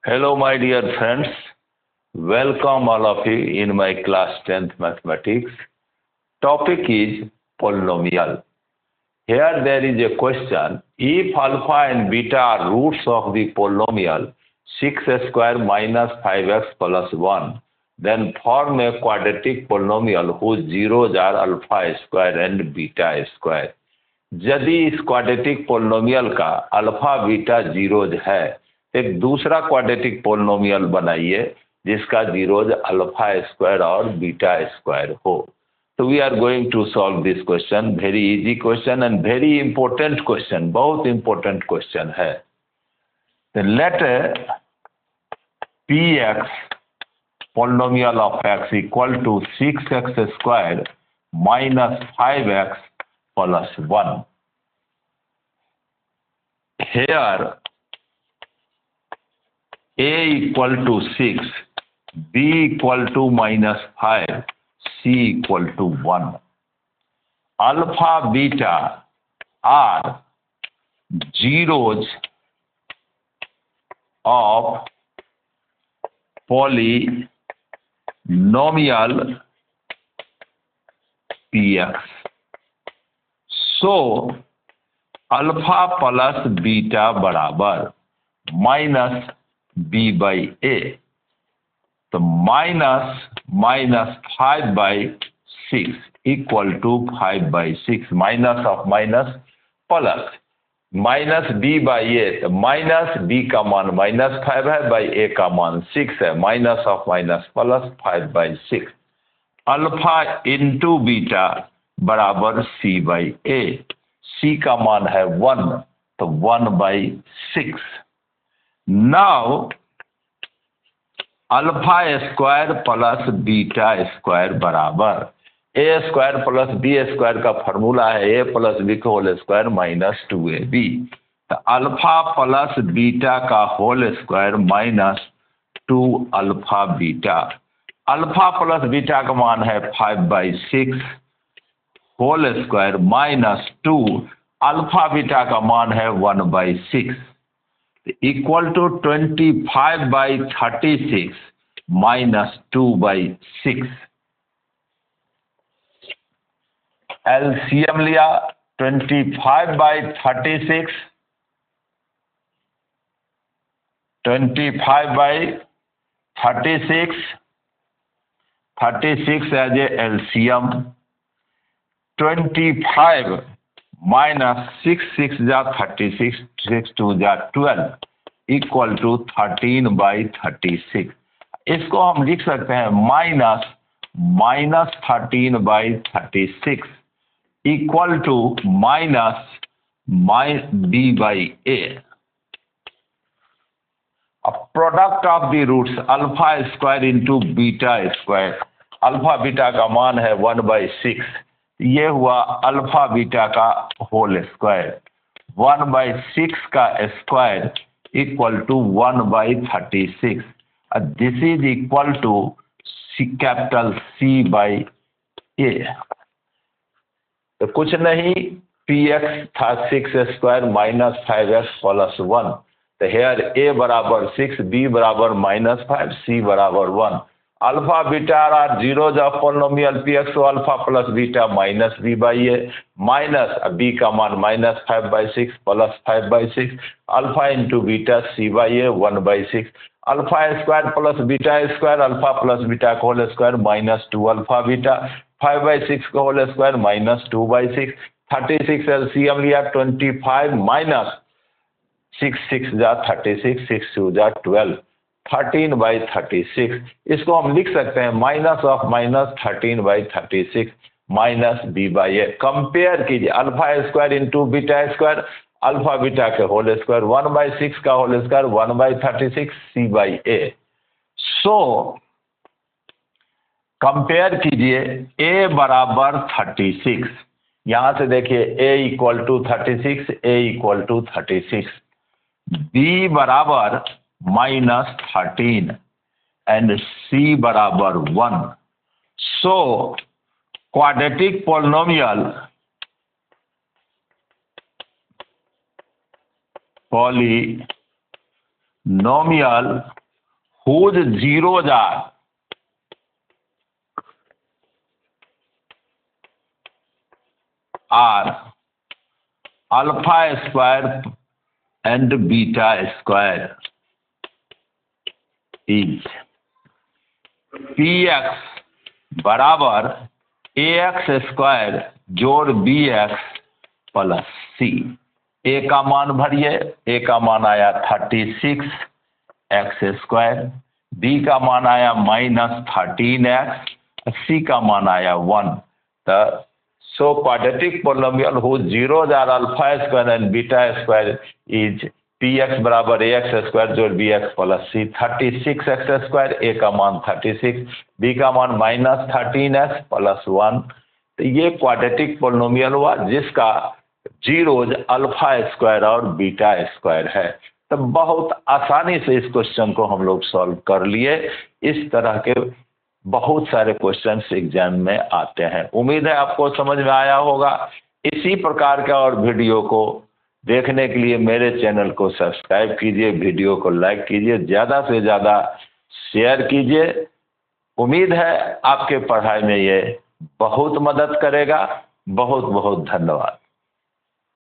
Hello, my dear friends. Welcome all of you in my class 10th mathematics. Topic is polynomial. Here there is a question. If alpha and beta are roots of the polynomial 6 square minus 5x plus 1, then form a quadratic polynomial whose zeros are alpha square and beta square. यदि इस quadratic polynomial का alpha beta zeros है, एक दूसरा quadratic polynomial बनाइए जिसका zeros alpha square और beta square हो. तो we are going to solve this question. Very easy question and very important question. बहुत इंपॉर्टेंट क्वेश्चन है. Let P x polynomial of x equal to 6x square minus 5x plus 1. Here a equal to 6, b equal to minus 5, c equal to 1. Alpha, beta are zeros of polynomial px. So, alpha plus beta बराबर minus b by a. तो minus 5/6 equal to 5/6. Minus of minus plus minus b by a. तो minus b का मान -5 है, by ए का मान 6 है. Minus of minus plus 5/6. Alpha into beta बराबर सी बाई ए. सी का मान है 1, तो 1/6. Now alpha square plus beta square बराबर a square plus b square का फॉर्मूला है ए प्लस बी का होल स्क्वायर माइनस 2ab. तो अल्फा प्लस बीटा का whole square minus 2 alpha beta. Alpha plus beta का मान है 5/6 whole square minus 2 alpha beta का मान है 1/6 इक्वल टू 25/36 माइनस 2/6. एलसीएम लिया 25/36 36 एज ए एलसीएम. 25 माइनस 6 जा 36 6 2 जा 12 इक्वल टू 13/36. इसको हम लिख सकते हैं minus 13/36 equal to minus b by a. Product of the roots alpha square into beta square. Alpha beta का मान है 1/6. ये हुआ अल्फा बीटा का होल स्क्वायर. 1/6 का square equal to 1/36. This is equal to capital c by a. तो कुछ नहीं, पी एक्स था 6 स्क्वायर माइनस 5x प्लस 1. तो हेयर ए बराबर 6, बी बराबर -5, सी बराबर 1. Alpha beta are zeros of polynomial p x. Alpha plus beta minus b by a minus b का मान -5/6 plus 5/6 alpha into beta c by a 1/6. Alpha square plus beta square alpha plus beta का whole square minus 2 alpha beta 5/6 का whole square minus 2/6. 36 LCM लिया 25 minus 6 जा 36 6 2 जा 12 13/36. इसको हम लिख सकते हैं minus of minus 13/36 minus b by a. Compare कीजिए alpha square into beta square. Alpha beta के होल स्क्वायर 1/6 का whole square 1/36 c by a. So compare कीजिए ए बराबर 36. यहां से देखिए a equal to 36, a equal to 36. B बराबर -13 and c बराबर 1. So quadratic polynomial nomial whose zeros are alpha square and beta square is px बराबर ax square जोड़ bx plus सी। ए का मान भरिए, ए का मान आया 36 एक्स स्क्वायर, बी का मान आया -13x, सी का मान आया 1। तो so quadratic polynomial whose zeros are alpha square and beta square is P x बराबर ए एक्स स्क्वायर जोड़ b x plus c. 36 x square, a का मान 36, बी का मान -13x प्लस 1। तो ये क्वाड्रेटिक पॉलिनोमियल हुआ जिसका जीरोज अल्फा स्क्वायर और बीटा स्क्वायर है। तो बहुत आसानी से इस क्वेश्चन को हम लोग सॉल्व कर लिए। इस तरह के बहुत सारे क्वेश्चंस एग्जाम में आते हैं। उम्मीद है आपको समझ में आया होगा। इसी प्रकार के और वीडियो को देखने के लिए मेरे चैनल को सब्सक्राइब कीजिए, वीडियो को लाइक कीजिए, ज़्यादा से ज़्यादा शेयर कीजिए। उम्मीद है आपके पढ़ाई में ये बहुत मदद करेगा। बहुत बहुत धन्यवाद।